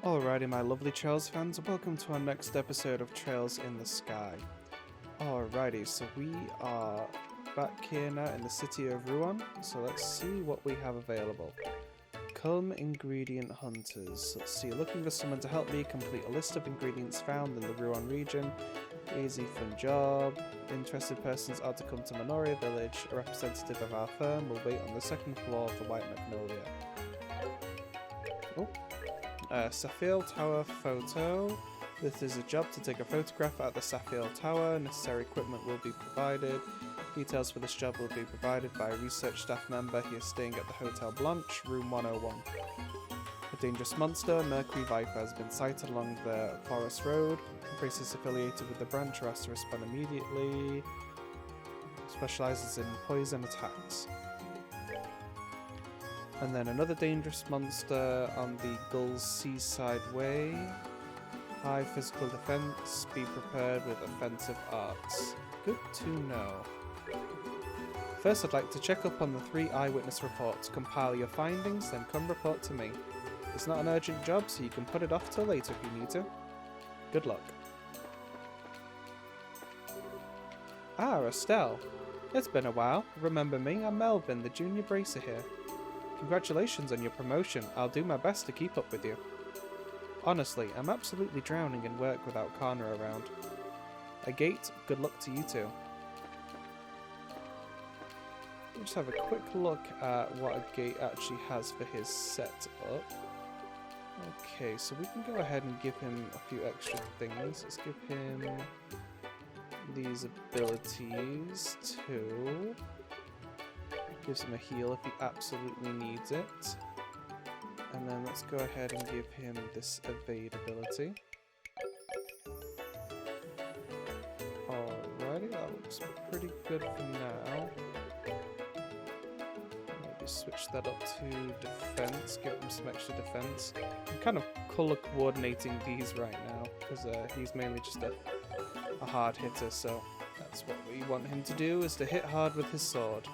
Alrighty, my lovely Trails fans, welcome to our next episode of Trails in the Sky. Alrighty, so we are back here now in the city of Ruan, so let's see what we have available. Come ingredient hunters. Let's see, looking for someone to help me complete a list of ingredients found in the Ruan region. Easy, fun job. Interested persons are to come to Minoria village. A representative of our firm will wait on the second floor of the White Magnolia. Oh. Sapphire Tower photo. This is a job to take a photograph at the Sapphire Tower. Necessary equipment will be provided. Details for this job will be provided by a research staff member. He is staying at the Hotel Blanche, room 101. A dangerous monster, Mercury Viper, has been sighted along the Forest Road. Races affiliated with the branch are asked to respond immediately. Specializes in poison attacks. And then another dangerous monster on the Gull's Seaside Way. High physical defense. Be prepared with offensive arts. Good to know. First, I'd like to check up on the 3 eyewitness reports. Compile your findings, then come report to me. It's not an urgent job, so you can put it off till later if you need to. Good luck. Ah, Estelle. It's been a while. Remember me? I'm Melvin, the junior bracer here. Congratulations on your promotion. I'll do my best to keep up with you. Honestly, I'm absolutely drowning in work without Kana around. Agate, good luck to you too. We'll just have a quick look at what Agate actually has for his setup. Okay, so we can go ahead and give him a few extra things. Let's give him these abilities too. Gives him a heal if he absolutely needs it. And then let's go ahead and give him this evade ability. Alrighty, that looks pretty good for now. Maybe switch that up to defense, give him some extra defense. I'm kind of color coordinating these right now because he's mainly just a hard hitter, so that's what we want him to do, is to hit hard with his sword.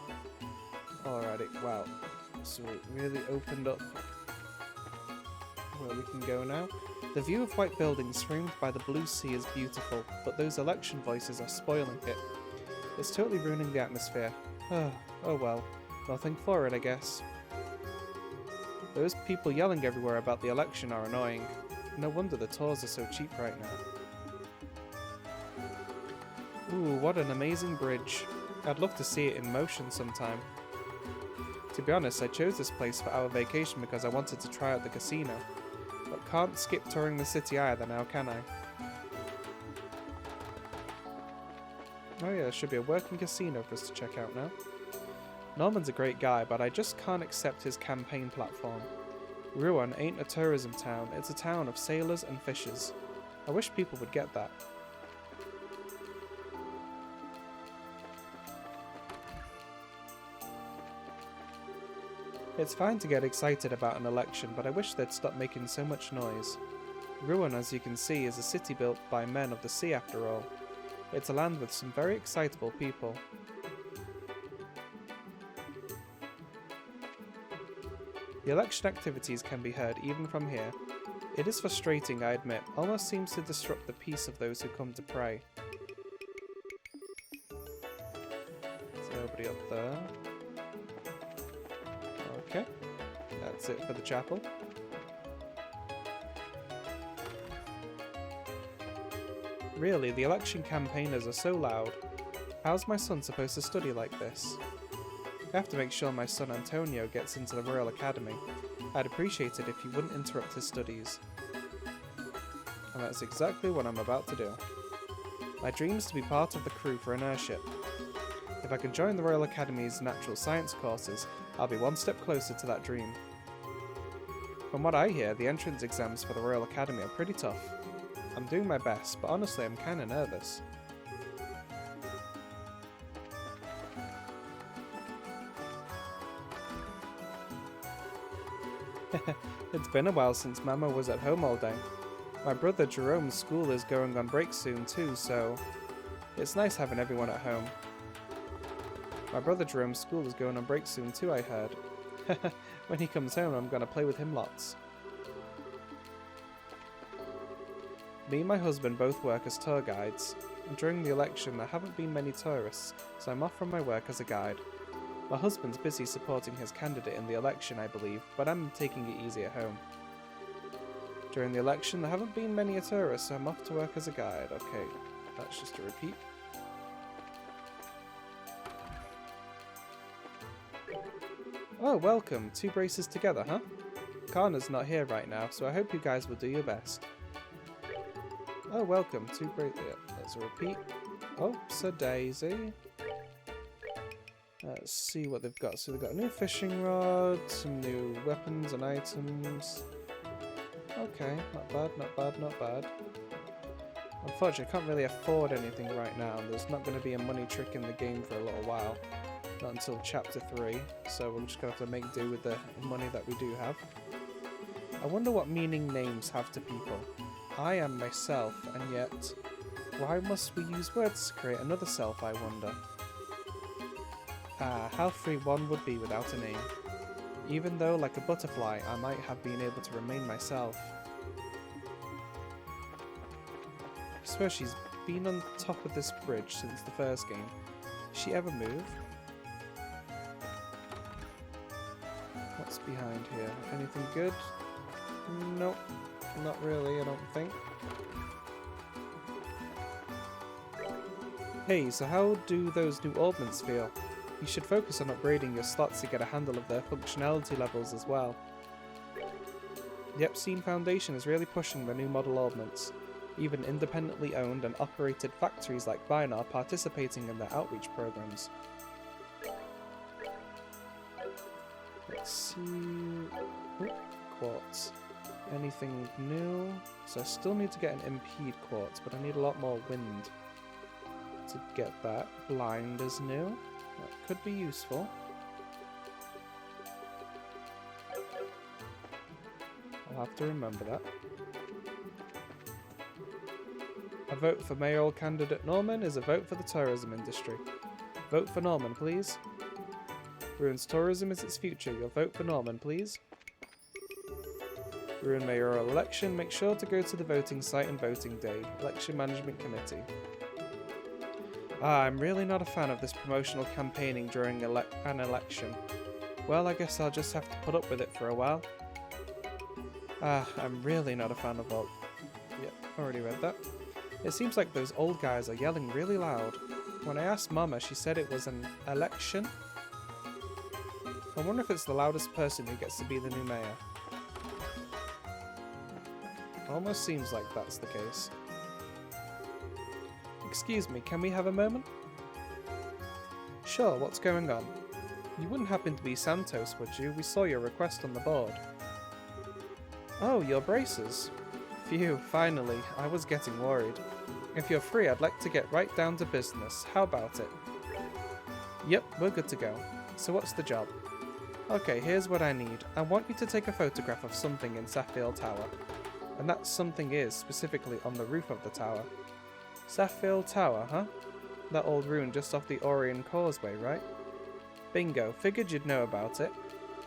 Alrighty, wow. So it really opened up where we can go now. The view of white buildings framed by the blue sea is beautiful, but those election voices are spoiling it. It's totally ruining the atmosphere. Oh well. Nothing for it, I guess. Those people yelling everywhere about the election are annoying. No wonder the tours are so cheap right now. Ooh, what an amazing bridge. I'd love to see it in motion sometime. To be honest, I chose this place for our vacation because I wanted to try out the casino. But can't skip touring the city either now, can I? Oh yeah, there should be a working casino for us to check out now. Norman's a great guy, but I just can't accept his campaign platform. Ruan ain't a tourism town, it's a town of sailors and fishers. I wish people would get that. It's fine to get excited about an election, but I wish they'd stop making so much noise. Ruan, as you can see, is a city built by men of the sea after all. It's a land with some very excitable people. The election activities can be heard even from here. It is frustrating, I admit, almost seems to disrupt the peace of those who come to pray. There's nobody up there. Okay, that's it for the chapel. Really, the election campaigners are so loud. How's my son supposed to study like this? I have to make sure my son Antonio gets into the Royal Academy. I'd appreciate it if you wouldn't interrupt his studies. And that's exactly what I'm about to do. My dream is to be part of the crew for an airship. If I can join the Royal Academy's natural science courses, I'll be one step closer to that dream. From what I hear, the entrance exams for the Royal Academy are pretty tough. I'm doing my best, but honestly I'm kinda nervous. It's been a while since Mama was at home all day. My brother Jerome's school is going on break soon too, so it's nice having everyone at home. My brother Jerome's school is going on break soon too, I heard. When he comes home, I'm gonna play with him lots. Me and my husband both work as tour guides. During the election, there haven't been many tourists, so I'm off from my work as a guide. My husband's busy supporting his candidate in the election, I believe, but I'm taking it easy at home. During the election, there haven't been many tourists, so I'm off to work as a guide. Okay, that's just a repeat. Oh, welcome. 2 braces together, huh? Karna's not here right now, so I hope you guys will do your best. Oh, welcome. 2 braces. Yeah, that's a repeat. Oh, Sir Daisy. Let's see what they've got. So they've got a new fishing rod, some new weapons and items. Okay, not bad, not bad, not bad. Unfortunately, I can't really afford anything right now. There's not going to be a money trick in the game for a little while. Not until chapter 3, so we're just going to have to make do with the money that we do have. I wonder what meaning names have to people. I am myself, and yet, why must we use words to create another self, I wonder? Ah, how free one would be without a name. Even though, like a butterfly, I might have been able to remain myself. I swear she's been on top of this bridge since the first game. Has she ever moved? What's behind here? Anything good? Nope. Not really, I don't think. Hey, so how do those new augments feel? You should focus on upgrading your slots to get a handle of their functionality levels as well. The XSEED Foundation is really pushing the new model augments. Even independently owned and operated factories like mine are participating in their outreach programs. Let's see... Ooh, quartz. Anything new? So I still need to get an impede quartz, but I need a lot more wind to get that. Blind is new. That could be useful. I'll have to remember that. A vote for mayoral candidate Norman is a vote for the tourism industry. Vote for Norman, please. Ruin's tourism is its future. Your vote for Norman, please. Ruin mayoral election. Make sure to go to the voting site on voting day. Election Management Committee. I'm really not a fan of this promotional campaigning during an election. Well, I guess I'll just have to put up with it for a while. I'm really not a fan of all... Yep, already read that. It seems like those old guys are yelling really loud. When I asked Mama, she said it was an election. I wonder if it's the loudest person who gets to be the new mayor. Almost seems like that's the case. Excuse me, can we have a moment? Sure, what's going on? You wouldn't happen to be Santos, would you? We saw your request on the board. Oh, your braces. Phew, finally. I was getting worried. If you're free, I'd like to get right down to business. How about it? Yep, we're good to go. So what's the job? Okay, here's what I need. I want you to take a photograph of something in Sapphire Tower. And that something is specifically on the roof of the tower. Sapphire Tower, huh? That old ruin just off the Orion Causeway, right? Bingo, figured you'd know about it.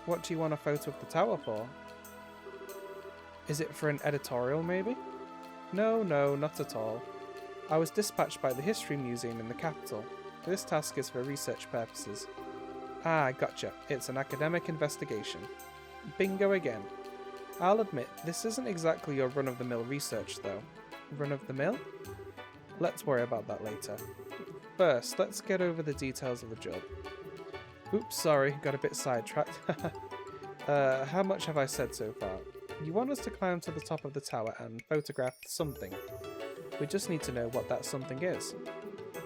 What do you want a photo of the tower for? Is it for an editorial, maybe? No, not at all. I was dispatched by the History Museum in the capital. This task is for research purposes. Ah, gotcha. It's an academic investigation. Bingo again. I'll admit, this isn't exactly your run-of-the-mill research, though. Run-of-the-mill? Let's worry about that later. First, let's get over the details of the job. Oops, sorry, got a bit sidetracked. How much have I said so far? You want us to climb to the top of the tower and photograph something. We just need to know what that something is.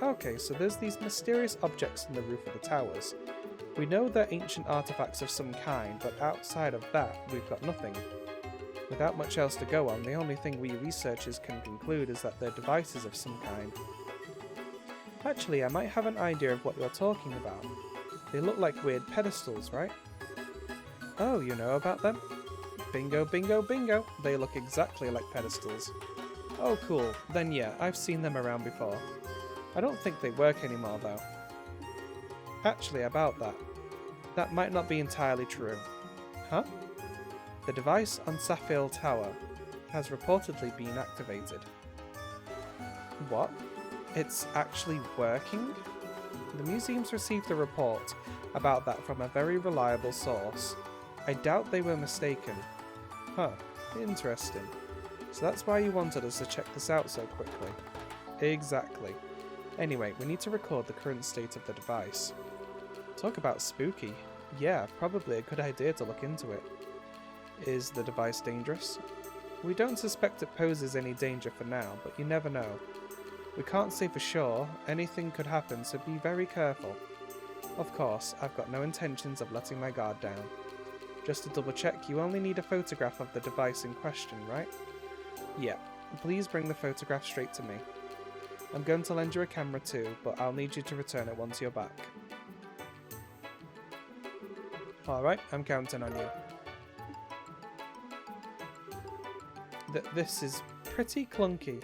Okay, so there's these mysterious objects in the roof of the towers. We know they're ancient artifacts of some kind, but outside of that, we've got nothing. Without much else to go on, the only thing we researchers can conclude is that they're devices of some kind. Actually, I might have an idea of what you're talking about. They look like weird pedestals, right? Oh, you know about them? Bingo, bingo, bingo! They look exactly like pedestals. Oh cool, then yeah, I've seen them around before. I don't think they work anymore though. Actually, about that. That might not be entirely true. Huh? The device on Sapphire Tower has reportedly been activated. What? It's actually working? The museum's received a report about that from a very reliable source. I doubt they were mistaken. Huh, interesting. So that's why you wanted us to check this out so quickly. Exactly. Anyway, we need to record the current state of the device. Talk about spooky. Yeah, probably a good idea to look into it. Is the device dangerous? We don't suspect it poses any danger for now, but you never know. We can't say for sure, anything could happen, so be very careful. Of course, I've got no intentions of letting my guard down. Just to double check, you only need a photograph of the device in question, right? Yeah, please bring the photograph straight to me. I'm going to lend you a camera too, but I'll need you to return it once you're back. Alright, I'm counting on you. This is pretty clunky.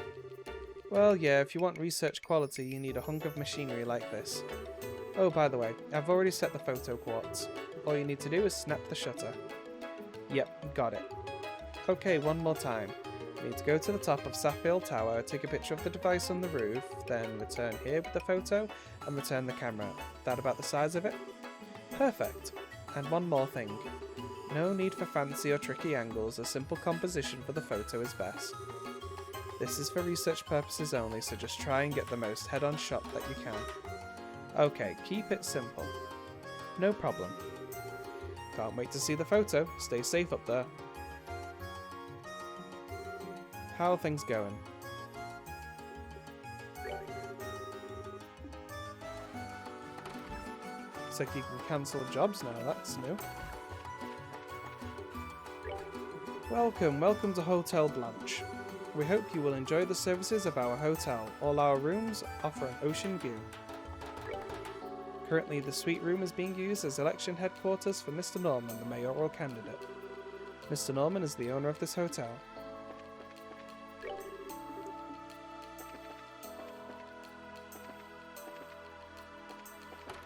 Well, yeah, if you want research quality, you need a hunk of machinery like this. Oh, by the way, I've already set the photo quartz. All you need to do is snap the shutter. Yep, got it. Okay, one more time. You need to go to the top of Saffield Tower, take a picture of the device on the roof, then return here with the photo, and return the camera. That about the size of it? Perfect. And one more thing. No need for fancy or tricky angles, a simple composition for the photo is best. This is for research purposes only, so just try and get the most head-on shot that you can. Okay, keep it simple. No problem. Can't wait to see the photo. Stay safe up there. How are things going? Looks like you can cancel jobs now, that's new. Welcome to Hotel Blanche. We hope you will enjoy the services of our hotel. All our rooms offer an ocean view. Currently, the suite room is being used as election headquarters for Mr. Norman, the mayoral candidate. Mr. Norman is the owner of this hotel.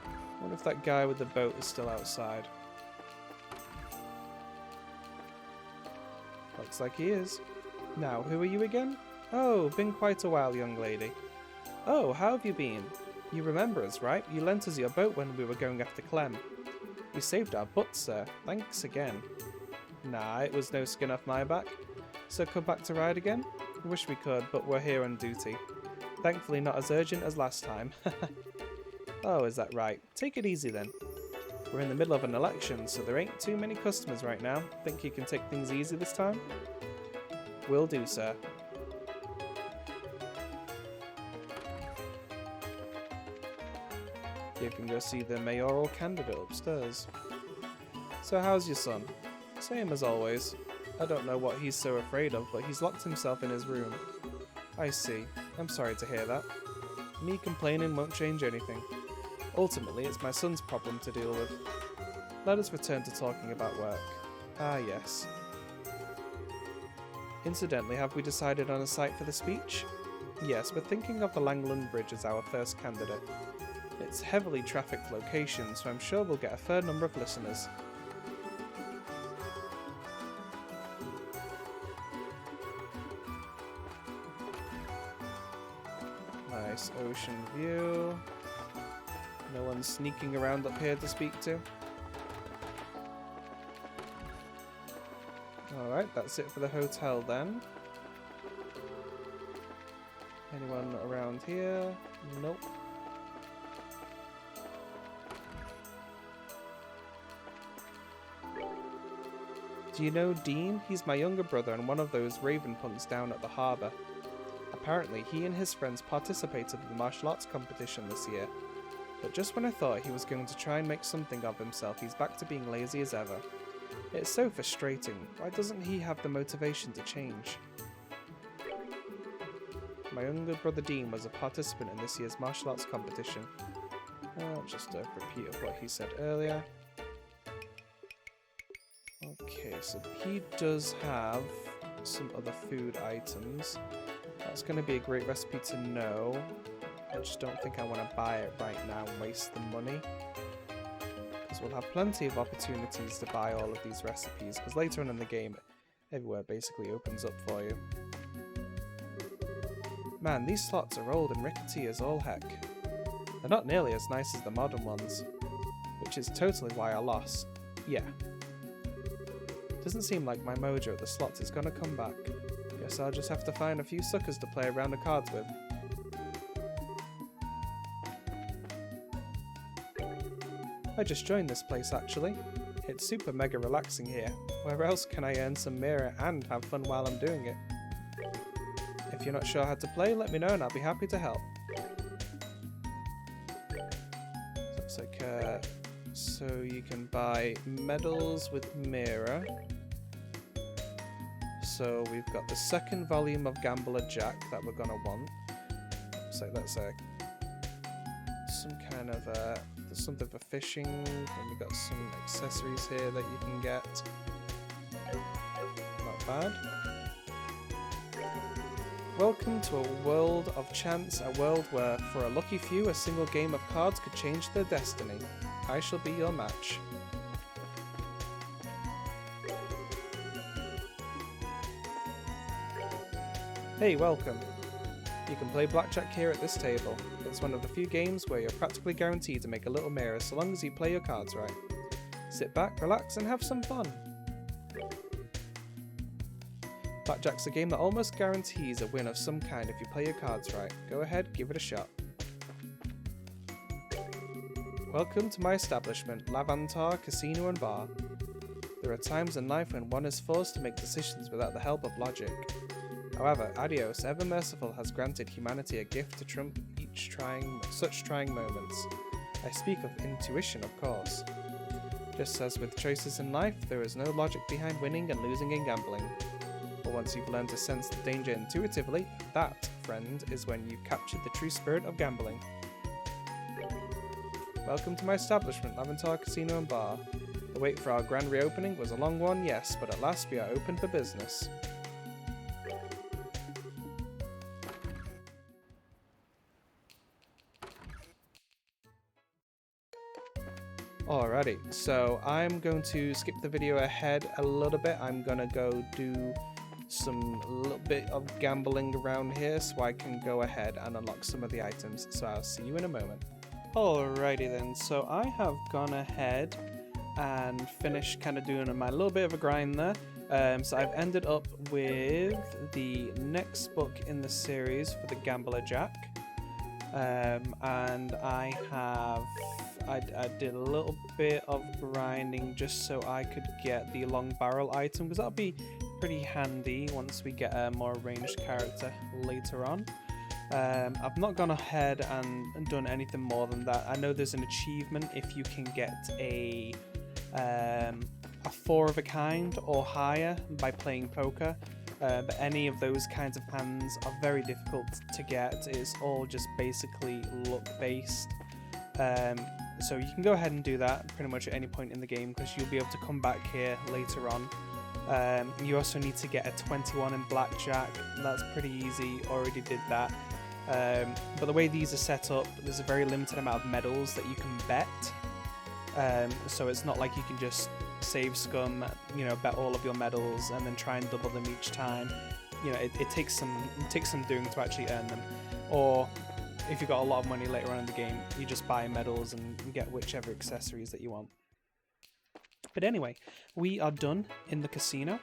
I wonder if that guy with the boat is still outside. Looks like he is. Now, who are you again? Oh, been quite a while, young lady. Oh, how have you been? You remember us, right? You lent us your boat when we were going after Clem. You saved our butts, sir. Thanks again. Nah, it was no skin off my back. So come back to ride again? Wish we could, but we're here on duty. Thankfully not as urgent as last time. Oh, is that right? Take it easy then. We're in the middle of an election, so there ain't too many customers right now. Think you can take things easy this time? Will do, sir. You can go see the mayoral candidate upstairs. So how's your son? Same as always. I don't know what he's so afraid of, but he's locked himself in his room. I see. I'm sorry to hear that. Me complaining won't change anything. Ultimately, it's my son's problem to deal with. Let us return to talking about work. Ah, yes. Incidentally, have we decided on a site for the speech? Yes, we're thinking of the Langland Bridge as our first candidate. It's a heavily trafficked location, so I'm sure we'll get a fair number of listeners. Nice ocean view. No one's sneaking around up here to speak to. Alright, that's it for the hotel then. Anyone around here? Nope. Do you know Dean? He's my younger brother and one of those raven punts down at the harbour. Apparently, he and his friends participated in the martial arts competition this year. But just when I thought he was going to try and make something of himself, he's back to being lazy as ever. It's so frustrating. Why doesn't he have the motivation to change? My younger brother Dean was a participant in this year's martial arts competition. Just a repeat of what he said earlier. Okay, so he does have some other food items. That's going to be a great recipe to know. I just don't think I want to buy it right now and waste the money. Because we'll have plenty of opportunities to buy all of these recipes, because later on in the game, everywhere basically opens up for you. Man, these slots are old and rickety as all heck. They're not nearly as nice as the modern ones, which is totally why I lost. Yeah. Doesn't seem like my mojo at the slots is gonna come back. Guess I'll just have to find a few suckers to play around the cards with. I just joined this place actually. It's super mega relaxing here. Where else can I earn some mirror and have fun while I'm doing it? If you're not sure how to play, let me know and I'll be happy to help. Looks like so you can buy medals with mirror. So we've got the second volume of Gambler Jack that we're gonna want. So that's some kind of something for fishing, and we've got some accessories here that you can get. Not bad. Welcome to a world of chance, a world where, for a lucky few, a single game of cards could change their destiny. I shall be your match. Hey, welcome. You can play blackjack here at this table. It's one of the few games where you're practically guaranteed to make a little mirror so long as you play your cards right. Sit back, relax, and have some fun. Blackjack's a game that almost guarantees a win of some kind if you play your cards right. Go ahead, give it a shot. Welcome to my establishment, Lavantar Casino and Bar. There are times in life when one is forced to make decisions without the help of logic. However, Adios, ever merciful, has granted humanity a gift to trump such trying moments. I speak of intuition, of course. Just as with choices in life, there is no logic behind winning and losing in gambling. But once you've learned to sense the danger intuitively, that, friend, is when you've captured the true spirit of gambling. Welcome to my establishment, Lavantar Casino and Bar. The wait for our grand reopening was a long one, yes, but at last we are open for business. Alrighty, so I'm going to skip the video ahead a little bit. I'm gonna go do some little bit of gambling around here so I can go ahead and unlock some of the items. So I'll see you in a moment. Alrighty then, so I have gone ahead and finished kind of doing my little bit of a grind there. So I've ended up with the next book in the series for the Gambler Jack. And I did a little bit of grinding just so I could get the long barrel item, because that'll be pretty handy once we get a more ranged character later on. I've not gone ahead and done anything more than that. I know there's an achievement if you can get a 4 of a kind or higher by playing poker. But any of those kinds of hands are very difficult to get. It's all just basically luck based. So you can go ahead and do that pretty much at any point in the game, because you'll be able to come back here later on. You also need to get a 21 in blackjack. That's pretty easy, already did that. But the way these are set up, there's a very limited amount of medals that you can bet. So it's not like you can just save scum, bet all of your medals and then try and double them each time. It takes some doing to actually earn them. Or if you've got a lot of money later on in the game, you just buy medals and get whichever accessories that you want. But anyway, we are done in the casino,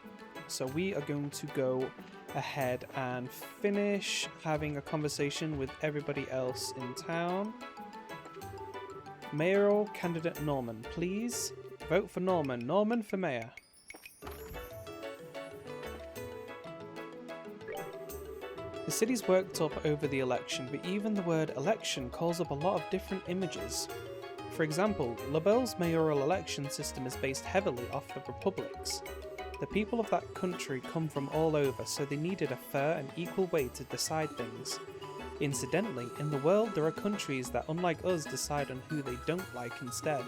so we are going to go ahead and finish having a conversation with everybody else in town. Mayoral candidate Norman, please vote for Norman. Norman for mayor. The city's worked up over the election, but even the word election calls up a lot of different images. For example, LaBelle's mayoral election system is based heavily off the Republic's. The people of that country come from all over, so they needed a fair and equal way to decide things. Incidentally, in the world there are countries that, unlike us, decide on who they don't like instead.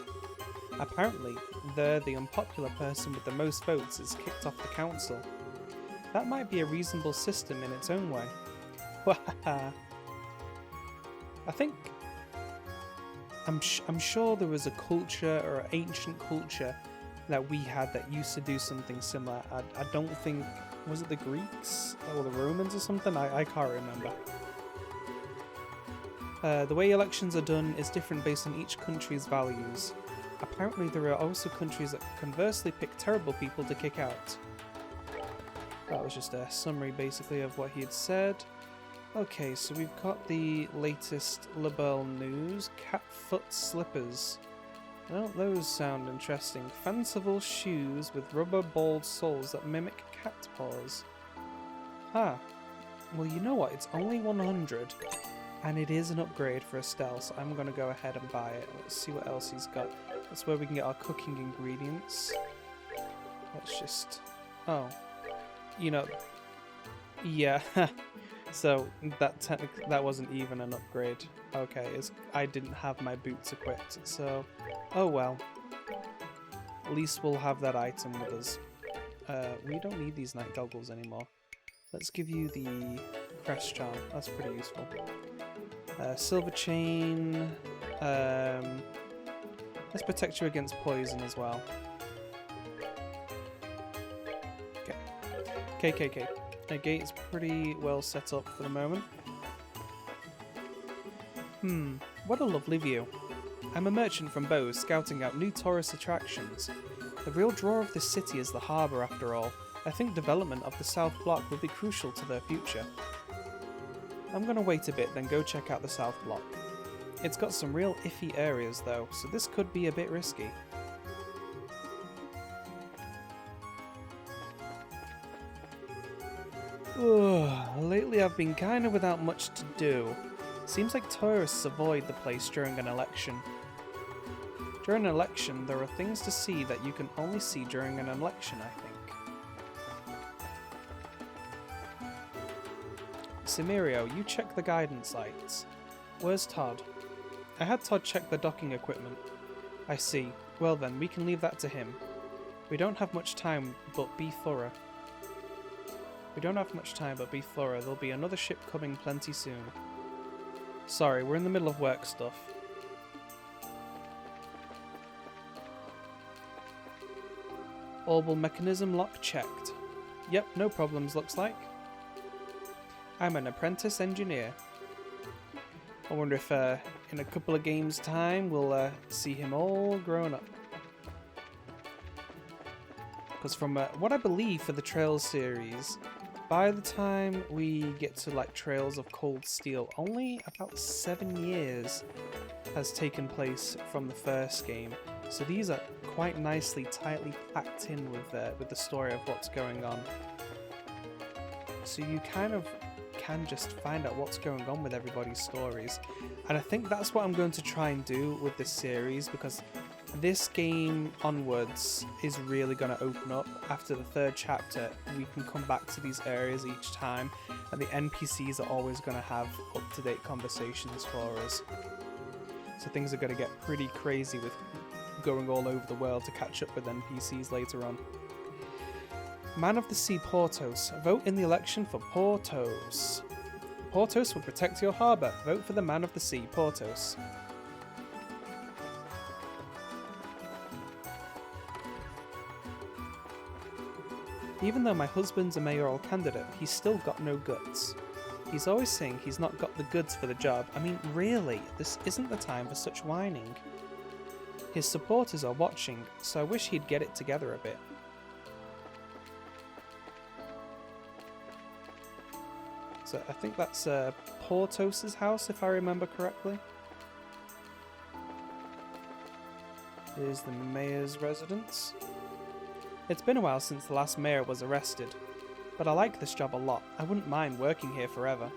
Apparently, there the unpopular person with the most votes is kicked off the council. That might be a reasonable system in its own way. I'm sure there was a culture or an ancient culture that we had that used to do something similar. I don't think, was it the Greeks or the Romans or something? I can't remember. The way elections are done is different based on each country's values. Apparently there are also countries that conversely pick terrible people to kick out. That was just a summary basically of what he had said. Okay, so we've got the latest Labelle news. Catfoot slippers. Well, those sound interesting. Fanciful shoes with rubber-balled soles that mimic cat paws. Ah, well you know what, it's only 100 and it is an upgrade for Estelle, so I'm going to go ahead and buy it. Let's see what else he's got. That's where we can get our cooking ingredients. Let's just... oh. You know... yeah. So that wasn't even an upgrade. Okay, I didn't have my boots equipped, so... oh well. At least we'll have that item with us. We don't need these night goggles anymore. Let's give you the crest charm. That's pretty useful. Silver chain. Let's protect you against poison as well. Okay. KKK. The gate's pretty well set up for the moment. What a lovely view. I'm a merchant from Bose, scouting out new tourist attractions. The real draw of this city is the harbour after all. I think development of the South Block will be crucial to their future. I'm gonna wait a bit, then go check out the South Block. It's got some real iffy areas though, so this could be a bit risky. Lately I've been kinda without much to do. Seems like tourists avoid the place during an election. During an election, there are things to see that you can only see during an election, I think. Simirio, you check the guidance lights. Where's Todd? I had Todd check the docking equipment. I see. Well then, we can leave that to him. We don't have much time, but be thorough. There'll be another ship coming plenty soon. Sorry, we're in the middle of work stuff. Orbital mechanism lock checked. Yep, no problems looks like. I'm an apprentice engineer. I wonder if in a couple of games time we'll see him all grown up. Because from what I believe for the Trails series, by the time we get to like Trails of Cold Steel, only about 7 years has taken place from the first game. So these are quite nicely, tightly packed in with the story of what's going on. So you kind of can just find out what's going on with everybody's stories. And I think that's what I'm going to try and do with this series, because this game onwards is really going to open up. After the 3rd chapter, we can come back to these areas each time, and the NPCs are always going to have up-to-date conversations for us. So things are going to get pretty crazy with going all over the world to catch up with NPCs later on. Man of the Sea Portos. Vote in the election for Portos. Portos will protect your harbour. Vote for the Man of the Sea Portos. Even though my husband's a mayoral candidate, he's still got no guts. He's always saying he's not got the goods for the job. I mean, really, this isn't the time for such whining. His supporters are watching, so I wish he'd get it together a bit. So I think that's Portos' house, if I remember correctly. Here's the mayor's residence. It's been a while since the last mayor was arrested, but I like this job a lot. I wouldn't mind working here forever.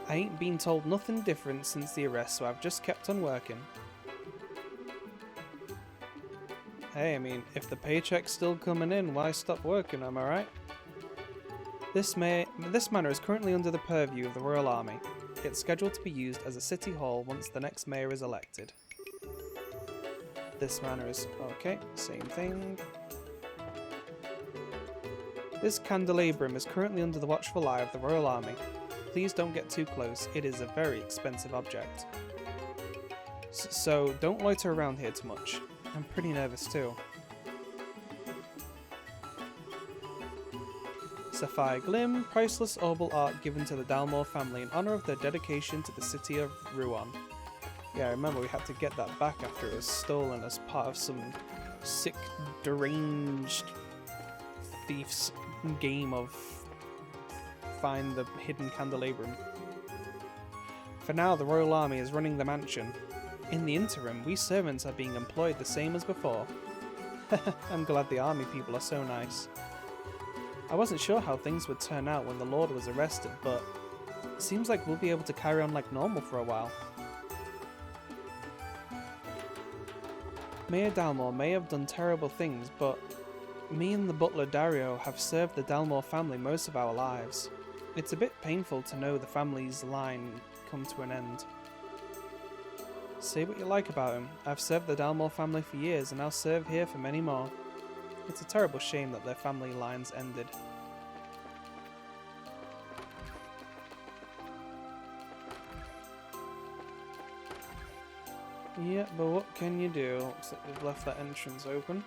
I ain't been told nothing different since the arrest, so I've just kept on working. Hey, I mean, if the paycheck's still coming in, why stop working, am I right? This manor is currently under the purview of the Royal Army. It's scheduled to be used as a city hall once the next mayor is elected. This manor is... okay, same thing. This candelabrum is currently under the watchful eye of the Royal Army. Please don't get too close, it is a very expensive object. So don't loiter around here too much. I'm pretty nervous too. Sapphire Glim, priceless orbal art given to the Dalmor family in honor of their dedication to the city of Ruan. Yeah, I remember we had to get that back after it was stolen as part of some sick, deranged thief's game of find the hidden candelabrum. For now, the Royal Army is running the mansion. In the interim, we servants are being employed the same as before. I'm glad the army people are so nice. I wasn't sure how things would turn out when the Lord was arrested, but it seems like we'll be able to carry on like normal for a while. Mayor Dalmor may have done terrible things, but me and the butler Dario have served the Dalmor family most of our lives. It's a bit painful to know the family's line come to an end. Say what you like about him, I've served the Dalmor family for years and I'll serve here for many more. It's a terrible shame that their family lines ended. Yeah, but what can you do? Looks like they've left that entrance open.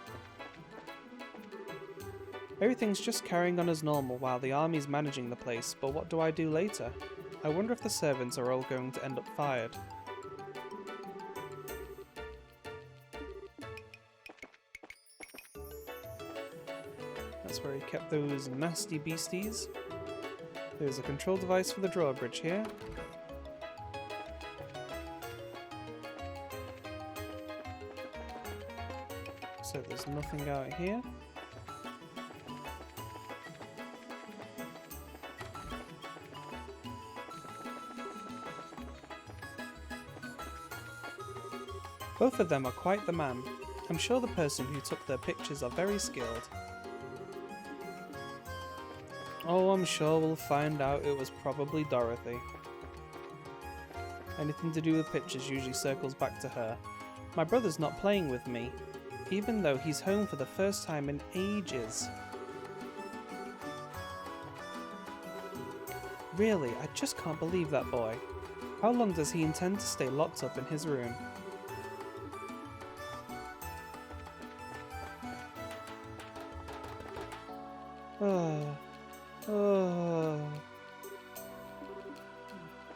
Everything's just carrying on as normal while the army's managing the place, but what do I do later? I wonder if the servants are all going to end up fired. That's where he kept those nasty beasties. There's a control device for the drawbridge here. So there's nothing out here. Both of them are quite the man. I'm sure the person who took their pictures are very skilled. Oh, I'm sure we'll find out it was probably Dorothy. Anything to do with pictures usually circles back to her. My brother's not playing with me, even though he's home for the first time in ages. Really, I just can't believe that boy. How long does he intend to stay locked up in his room?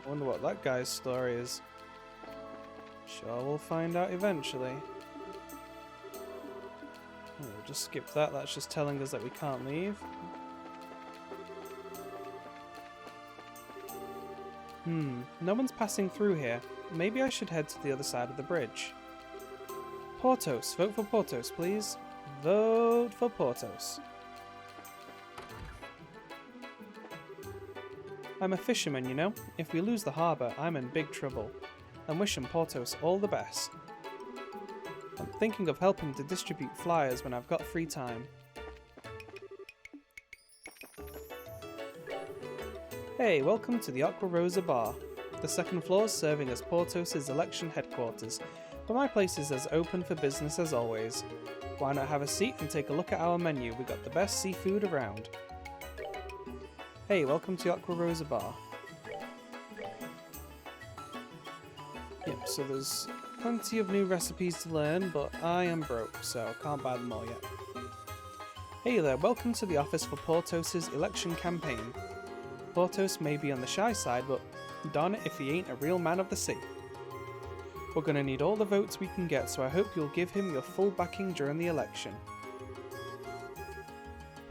I wonder what that guy's story is. Sure, we'll find out eventually. We'll just skip that, that's just telling us that we can't leave. No one's passing through here. Maybe I should head to the other side of the bridge. Portos, vote for Portos, please. Vote for Portos. I'm a fisherman, you know. If we lose the harbour, I'm in big trouble. I'm wishing Portos all the best. I'm thinking of helping to distribute flyers when I've got free time. Hey, welcome to the Aqua Rosa Bar. The second floor is serving as Portos' election headquarters, but my place is as open for business as always. Why not have a seat and take a look at our menu? We got the best seafood around. Hey, welcome to Aqua Rosa Bar. Yep, so there's plenty of new recipes to learn, but I am broke, so I can't buy them all yet. Hey there, welcome to the office for Portos' election campaign. Portos may be on the shy side, but darn it if he ain't a real man of the sea. We're gonna need all the votes we can get, so I hope you'll give him your full backing during the election.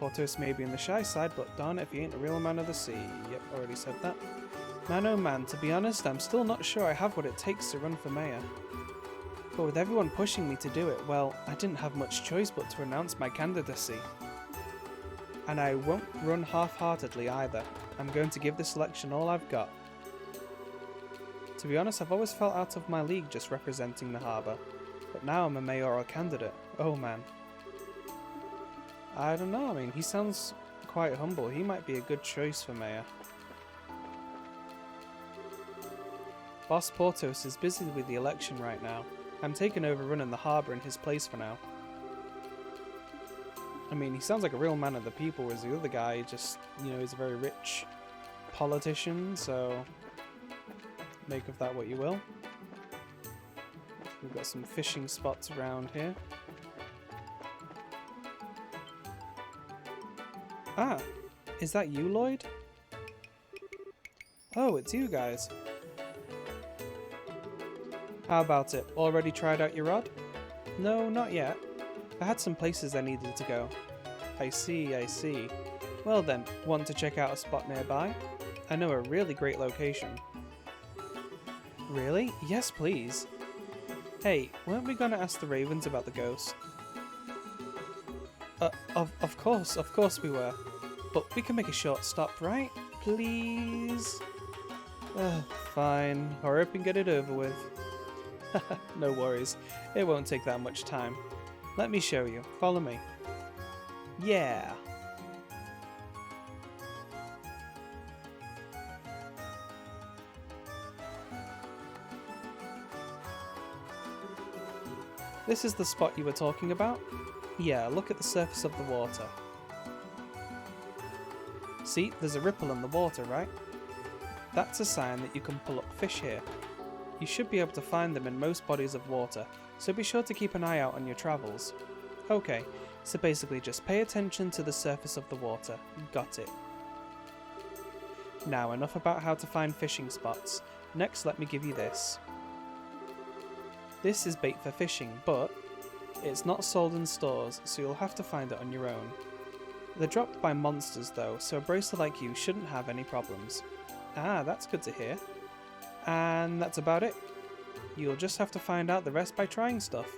Portos may be on the shy side, but darn it if he ain't a real man of the sea. Yep, already said that. Man oh man, to be honest, I'm still not sure I have what it takes to run for mayor. But with everyone pushing me to do it, well, I didn't have much choice but to announce my candidacy. And I won't run half-heartedly either. I'm going to give this election all I've got. To be honest, I've always felt out of my league just representing the harbour. But now I'm a mayoral candidate. Oh man. I don't know, I mean, he sounds quite humble. He might be a good choice for mayor. Boss Portos is busy with the election right now. I'm taking over running the harbour in his place for now. I mean, he sounds like a real man of the people, whereas the other guy just, you know, is a very rich politician, so make of that what you will. We've got some fishing spots around here. Ah, Is that you, Lloyd? Oh, it's you guys. How about it? Already tried out your rod? No, not yet. I had some places I needed to go. I see, I see. Well then, want to check out a spot nearby? I know a really great location. Really? Yes, please. Hey, weren't we gonna ask the ravens about the ghost? Of course we were. But we can make a short stop, right? Please? Fine. Hurry up and get it over with. No worries. It won't take that much time. Let me show you. Follow me. Yeah. This is the spot you were talking about? Yeah, look at the surface of the water. See, there's a ripple in the water, right? That's a sign that you can pull up fish here. You should be able to find them in most bodies of water, so be sure to keep an eye out on your travels. Okay, so basically just pay attention to the surface of the water. Got it. Now enough about how to find fishing spots. Next, let me give you this. This is bait for fishing, but it's not sold in stores, so you'll have to find it on your own. They're dropped by monsters though, so a bracer like you shouldn't have any problems. Ah, that's good to hear. And that's about it. You'll just have to find out the rest by trying stuff.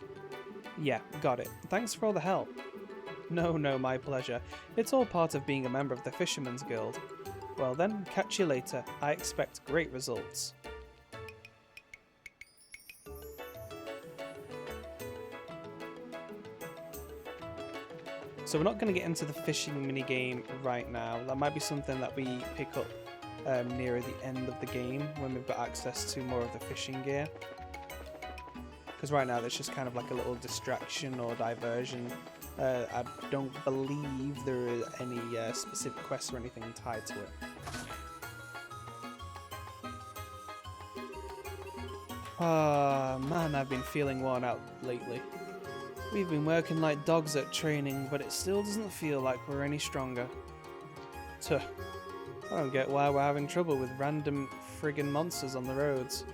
Yeah, got it. Thanks for all the help. No, my pleasure. It's all part of being a member of the Fisherman's Guild. Well then, catch you later. I expect great results. So we're not going to get into the fishing minigame right now. That might be something that we pick up nearer the end of the game when we've got access to more of the fishing gear. Because right now there's just kind of like a little distraction or diversion. I don't believe there are any specific quests or anything tied to it. Ah, man, I've been feeling worn out lately. We've been working like dogs at training, but it still doesn't feel like we're any stronger. Tuh. I don't get why we're having trouble with random friggin' monsters on the roads.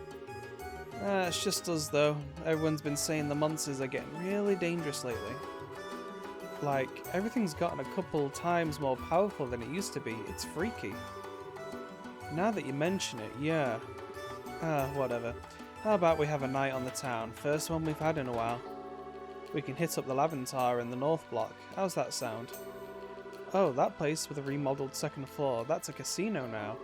It's just us though. Everyone's been saying the monsters are getting really dangerous lately. Like, everything's gotten a couple times more powerful than it used to be. It's freaky. Now that you mention it, yeah. Whatever. How about we have a night on the town? First one we've had in a while. We can hit up the Laventar in the North Block. How's that sound? Oh, that place with a remodeled second floor. That's a casino now.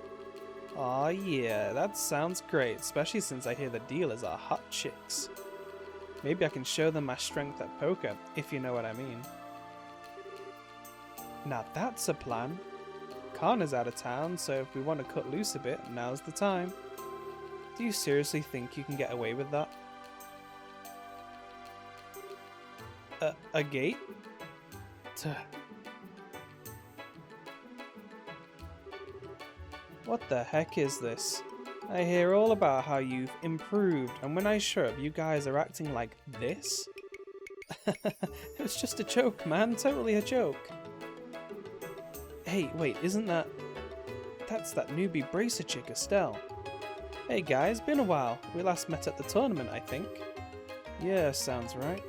Aw yeah, that sounds great, especially since I hear the dealers are hot chicks. Maybe I can show them my strength at poker, if you know what I mean. Now that's a plan. Kana's out of town, so if we want to cut loose a bit, now's the time. Do you seriously think you can get away with that? A gate? Tuh. What the heck is this? I hear all about how you've improved, and when I show up, you guys are acting like this? It was just a joke, man. Totally a joke. Hey, wait, isn't that... That's that newbie bracer chick, Estelle. Hey guys, been a while. We last met at the tournament, I think. Yeah, sounds right.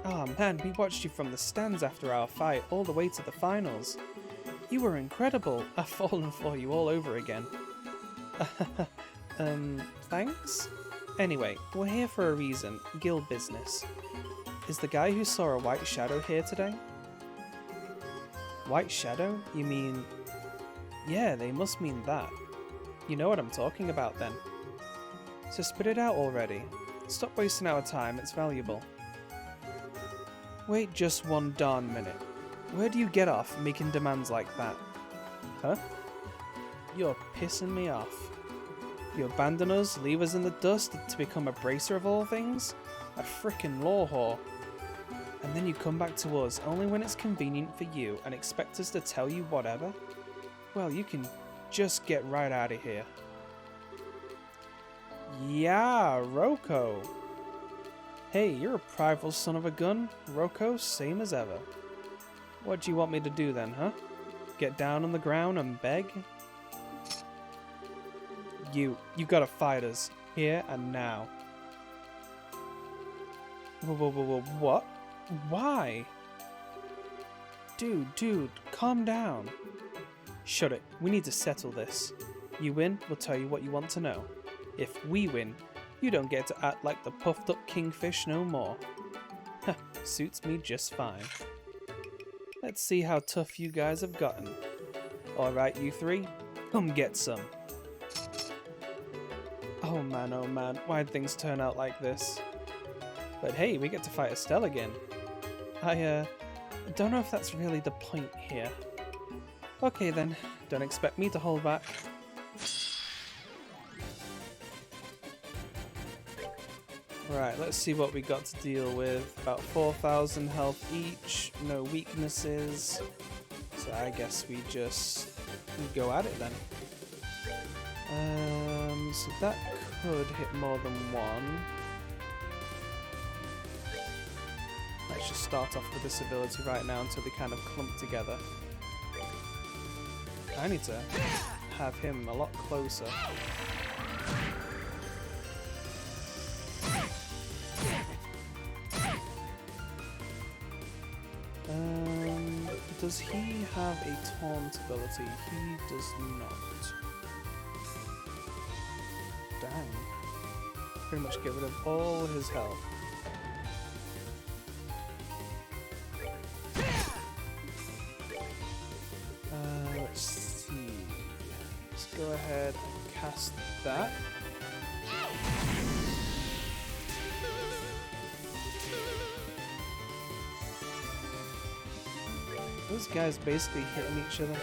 Oh man, we watched you from the stands after our fight all the way to the finals. You were incredible. I've fallen for you all over again. Thanks? Anyway, we're here for a reason. Guild business. Is the guy who saw a white shadow here today? White shadow? You mean... Yeah, they must mean that. You know what I'm talking about then. So spit it out already. Stop wasting our time, it's valuable. Wait just one darn minute. Where do you get off making demands like that? Huh? You're pissing me off. You abandon us, leave us in the dust to become a bracer of all things? A frickin' law whore. And then you come back to us only when it's convenient for you and expect us to tell you whatever? Well, you can just get right out of here. Yeah, Roko. Hey, you're a prideful son of a gun. Roko, same as ever. What do you want me to do then, huh? get down on the ground and beg? You gotta fight us, here and now. Whoa, what? Why? Dude, calm down. Shut it, we need to settle this. You win, we'll tell you what you want to know. If we win, you don't get to act like the puffed up kingfish no more. Heh, suits me just fine. Let's see how tough you guys have gotten. Alright, you three, come get some. Oh man, why'd things turn out like this? But hey, we get to fight Estelle again. I don't know if that's really the point here. Okay then, don't expect me to hold back. Right, let's see what we got to deal with. About 4,000 health each, no weaknesses. So I guess we just go at it then. So that could hit more than one. Let's just start off with this ability right now until they kind of clump together. I need to have him a lot closer. Does he have a taunt ability? He does not. Dang. Pretty much get rid of all his health. Let's see. Let's go ahead and cast that. Those guys basically hitting each other.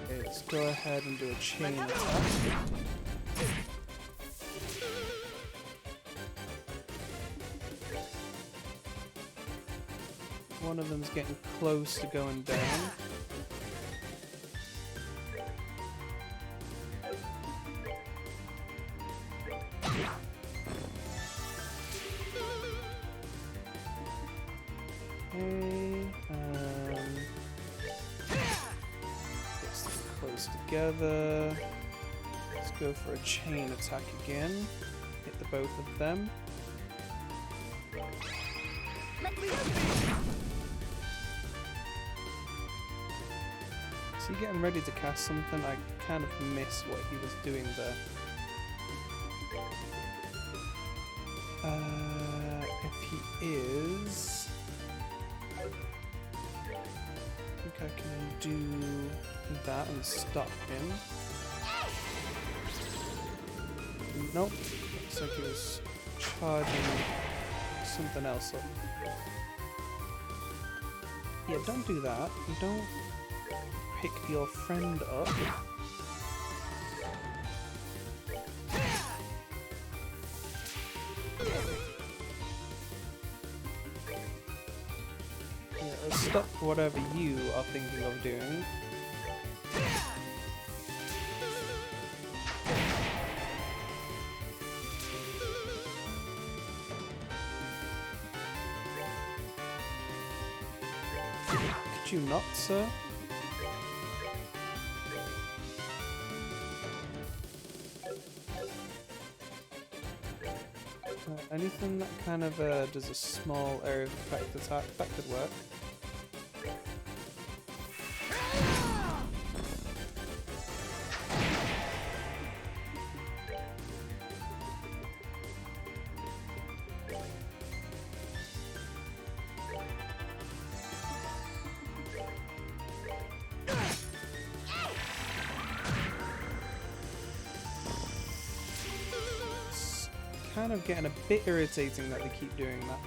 Okay, let's go ahead and do a chain attack. One of them's getting close to going down. Get them close together. Let's go for a chain attack again. Hit the both of them. Is he getting ready to cast something? I kind of missed what he was doing there. If he is... I think I can do that and stop him. Nope. Looks like he was charging something else up. Yeah, don't do that. Don't pick your friend up. Yeah, stop whatever you are thinking of doing. Could you not, sir? Anything that kind of does a small area of effect attack, that could work. Kind of getting a bit irritating that they keep doing that.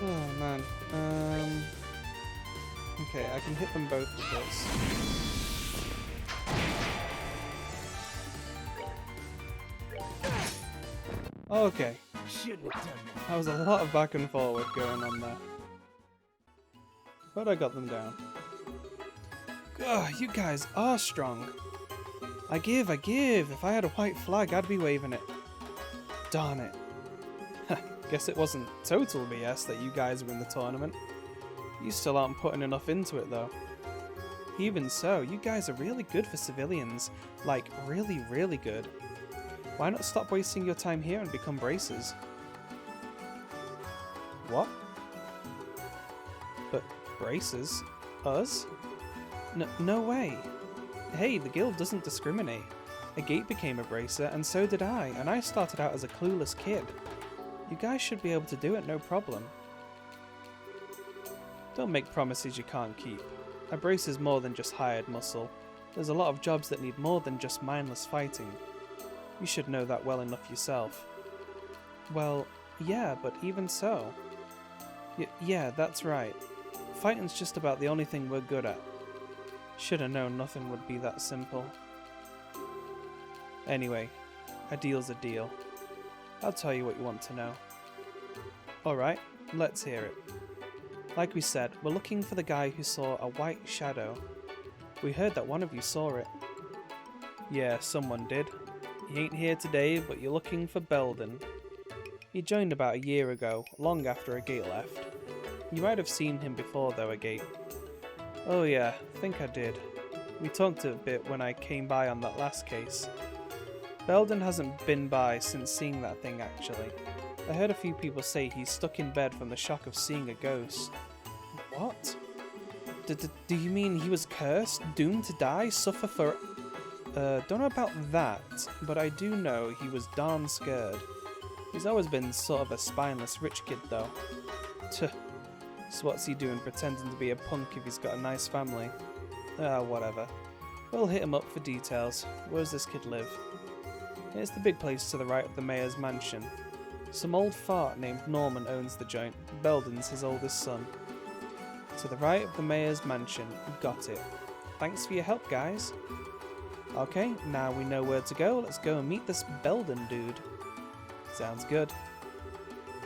Oh man. Okay, I can hit them both with this. Okay. That was a lot of back and forward going on there. but I got them down. Ugh, you guys are strong. I give. If I had a white flag, I'd be waving it. Darn it. Guess it wasn't total BS that you guys were in the tournament. You still aren't putting enough into it though. Even so, you guys are really good for civilians. Like, really, really good. Why not stop wasting your time here and become bracers? What? But bracers? Us? No way. Hey, the guild doesn't discriminate. A gate became a bracer, and so did I, and I started out as a clueless kid. You guys should be able to do it, no problem. Don't make promises you can't keep. A brace is more than just hired muscle. There's a lot of jobs that need more than just mindless fighting. You should know that well enough yourself. Well, yeah, but even so. Yeah, that's right. Fighting's just about the only thing we're good at. Should've known nothing would be that simple. Anyway, a deal's a deal. I'll tell you what you want to know. Alright, let's hear it. Like we said, we're looking for the guy who saw a white shadow. We heard that one of you saw it. Yeah, someone did. He ain't here today, but you're looking for Belden. He joined about a year ago, long after Agate left. You might have seen him before though, Agate. Oh yeah, think I did. We talked a bit when I came by on that last case. Belden hasn't been by since seeing that thing actually. I heard a few people say he's stuck in bed from the shock of seeing a ghost. What? Do you mean he was cursed, doomed to die, suffer for... don't know about that, but I do know he was darn scared. He's always been sort of a spineless rich kid though. Tuh. So what's he doing pretending to be a punk if he's got a nice family? Whatever. We'll hit him up for details. Where does this kid live? It's the big place to the right of the mayor's mansion. Some old fart named Norman owns the joint. Belden's his oldest son. To the right of the mayor's mansion. Got it. Thanks for your help, guys. Okay, now we know where to go. Let's go and meet this Belden dude. Sounds good.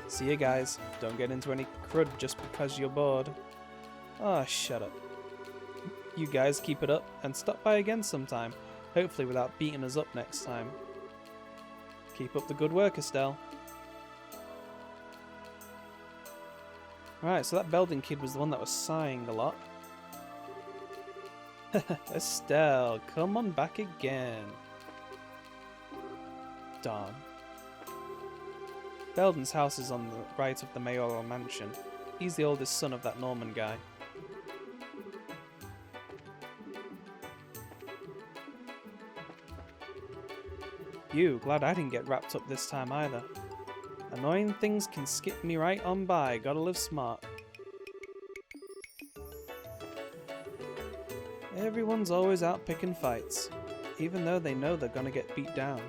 See you guys. Don't get into any crud just because you're bored. Ah, shut up. You guys keep it up and stop by again sometime. Hopefully without beating us up next time. Keep up the good work, Estelle. Right, so that Belden kid was the one that was sighing a lot. Estelle, come on back again. Darn. Belden's house is on the right of the mayoral mansion. He's the oldest son of that Norman guy. Glad I didn't get wrapped up this time either. Annoying things can skip me right on by, gotta live smart. Everyone's always out picking fights, even though they know they're gonna get beat down.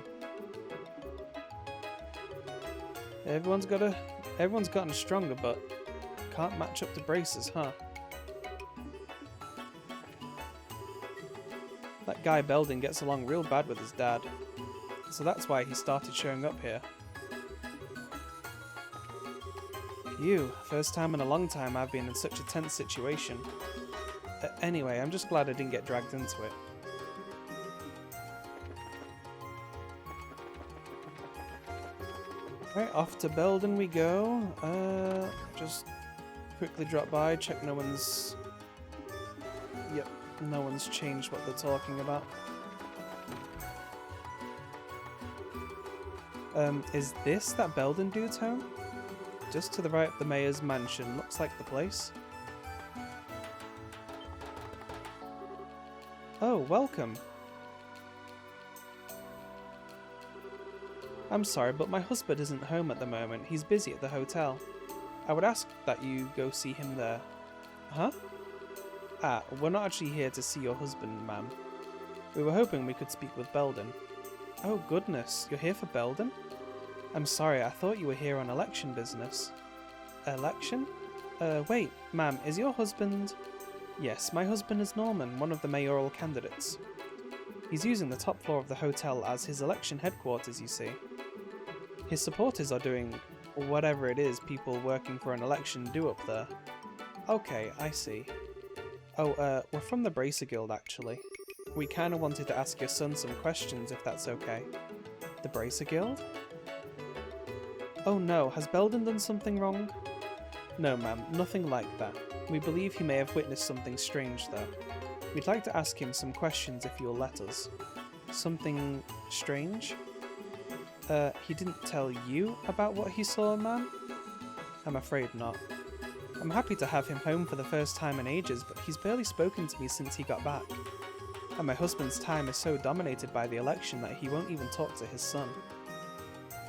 Everyone's gotten stronger, but can't match up to braces, huh? That guy Belden gets along real bad with his dad, so that's why he started showing up here. First time in a long time I've been in such a tense situation. Anyway, I'm just glad I didn't get dragged into it. Right, off to Belden we go. Just quickly drop by, check no one's... Yep, no one's changed what they're talking about. Is this that Belden dude's home? Just to the right of the mayor's mansion, looks like the place. Oh, welcome. I'm sorry, but my husband isn't home at the moment. He's busy at the hotel. I would ask that you go see him there. Huh? We're not actually here to see your husband, ma'am. We were hoping we could speak with Belden. Oh goodness, you're here for Belden? I'm sorry, I thought you were here on election business. Election? Wait, ma'am, is your husband... Yes, my husband is Norman, one of the mayoral candidates. He's using the top floor of the hotel as his election headquarters, you see. His supporters are doing whatever it is people working for an election do up there. Okay, I see. Oh, we're from the Bracer Guild, actually. We kinda wanted to ask your son some questions, if that's okay. The Bracer Guild? Oh no, has Belden done something wrong? No, ma'am, nothing like that. We believe he may have witnessed something strange, though. We'd like to ask him some questions if you'll let us. Something strange? He didn't tell you about what he saw, ma'am? I'm afraid not. I'm happy to have him home for the first time in ages, but he's barely spoken to me since he got back. And my husband's time is so dominated by the election that he won't even talk to his son.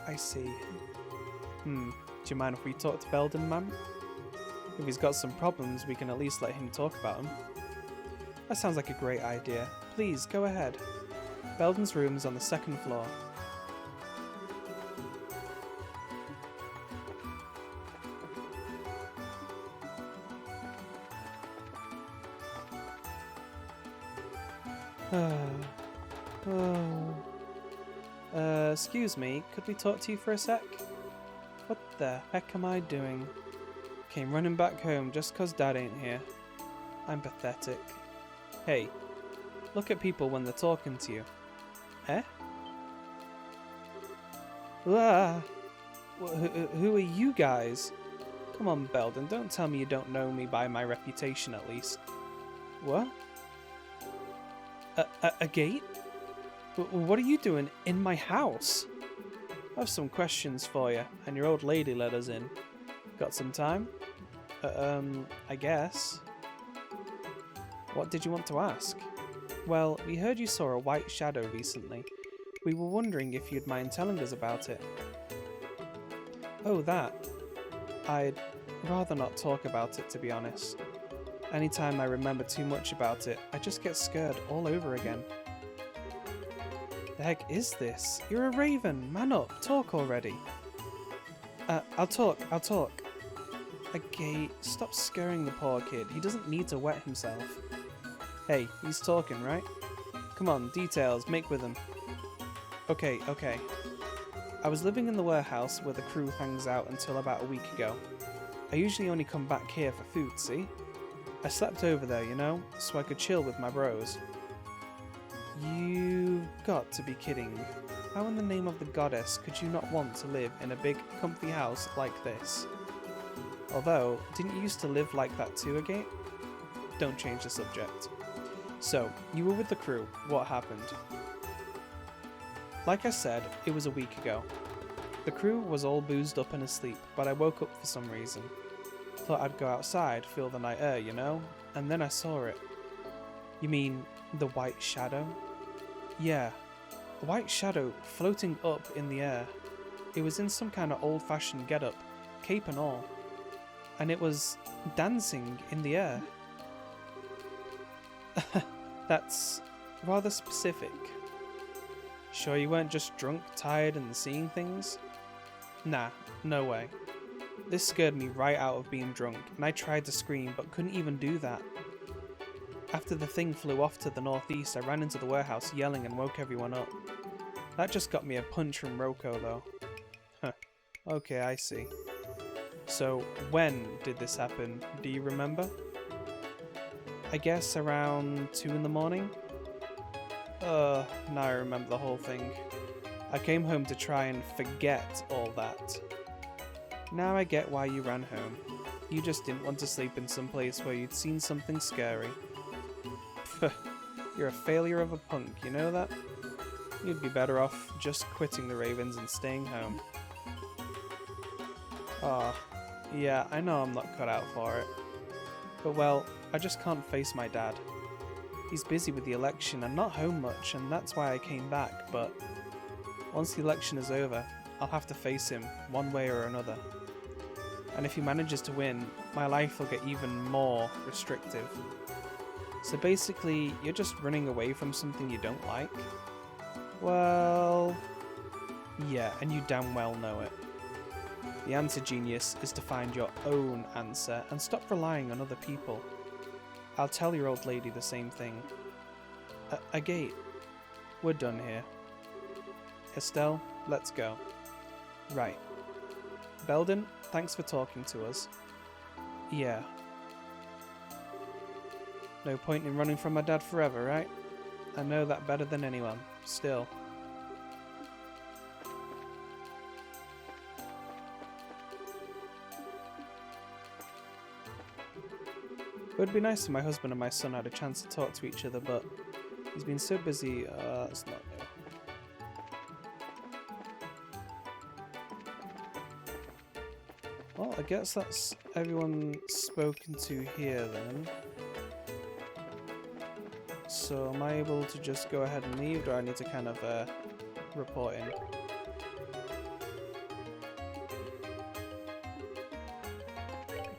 I see. Do you mind if we talk to Belden, ma'am? If he's got some problems, we can at least let him talk about them. That sounds like a great idea. Please, go ahead. Belden's room is on the 2nd floor. Excuse me, could we talk to you for a sec? What the heck am I doing? Came running back home just 'cause Dad ain't here. I'm pathetic. Hey, look at people when they're talking to you. Eh? Ah! Who are you guys? Come on, Belden, don't tell me you don't know me by my reputation at least. What? A gate? What are you doing in my house? I have some questions for you, and your old lady let us in. Got some time? I guess. What did you want to ask? Well, we heard you saw a white shadow recently. We were wondering if you'd mind telling us about it. Oh, that. I'd rather not talk about it, to be honest. Anytime I remember too much about it, I just get scared all over again. The heck is this? You're a raven! Man up! Talk already! I'll talk. A gate. Stop scaring the poor kid. He doesn't need to wet himself. Hey, he's talking, right? Come on, details. Make with him. Okay. I was living in the warehouse where the crew hangs out until about a week ago. I usually only come back here for food, see? I slept over there, you know, so I could chill with my bros. You've got to be kidding. How in the name of the goddess could you not want to live in a big, comfy house like this? Although, didn't you used to live like that too, Agate? Don't change the subject. So, you were with the crew. What happened? Like I said, it was a week ago. The crew was all boozed up and asleep, but I woke up for some reason. Thought I'd go outside, feel the night air, you know? And then I saw it. You mean the white shadow? Yeah, a white shadow floating up in the air. It was in some kind of old-fashioned get-up, cape and all. And it was dancing in the air. That's rather specific. Sure you weren't just drunk, tired, and seeing things? Nah, no way. This scared me right out of being drunk, and I tried to scream but couldn't even do that. After the thing flew off to the northeast, I ran into the warehouse yelling and woke everyone up. That just got me a punch from Roko though. Huh, okay, I see. So, when did this happen? Do you remember? I guess around 2 in the morning? Now I remember the whole thing. I came home to try and forget all that. Now I get why you ran home. You just didn't want to sleep in some place where you'd seen something scary. You're a failure of a punk, you know that? You'd be better off just quitting the Ravens and staying home. Yeah, I know I'm not cut out for it. But well, I just can't face my dad. He's busy with the election and not home much, and that's why I came back, but once the election is over, I'll have to face him one way or another. And if he manages to win, my life will get even more restrictive. So basically, you're just running away from something you don't like? Well, yeah, and you damn well know it. The answer, genius, is to find your own answer and stop relying on other people. I'll tell your old lady the same thing. Agate, we're done here. Estelle, let's go. Right. Belden, thanks for talking to us. Yeah. No point in running from my dad forever, right? I know that better than anyone. Still. It would be nice if my husband and my son had a chance to talk to each other, but he's been so busy. It's not new. Well, I guess that's everyone spoken to here then. So am I able to just go ahead and leave, or do I need to kind of report in?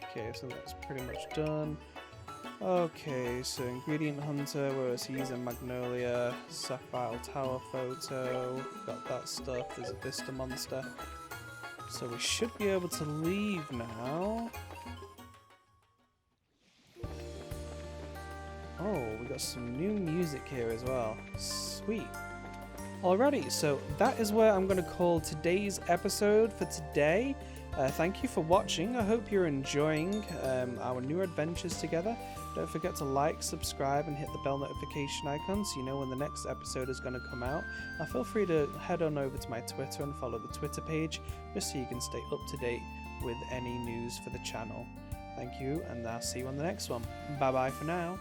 Okay, so that's pretty much done. Okay, so ingredient hunter, where is he using magnolia, sapphire tower photo, got that stuff, there's a vista monster. So we should be able to leave now. Oh, we got some new music here as well. Sweet. Alrighty, so that is where I'm going to call today's episode for today. Thank you for watching. I hope you're enjoying our new adventures together. Don't forget to like, subscribe, and hit the bell notification icon so you know when the next episode is going to come out. Now feel free to head on over to my Twitter and follow the Twitter page just so you can stay up to date with any news for the channel. Thank you, and I'll see you on the next one. Bye bye for now.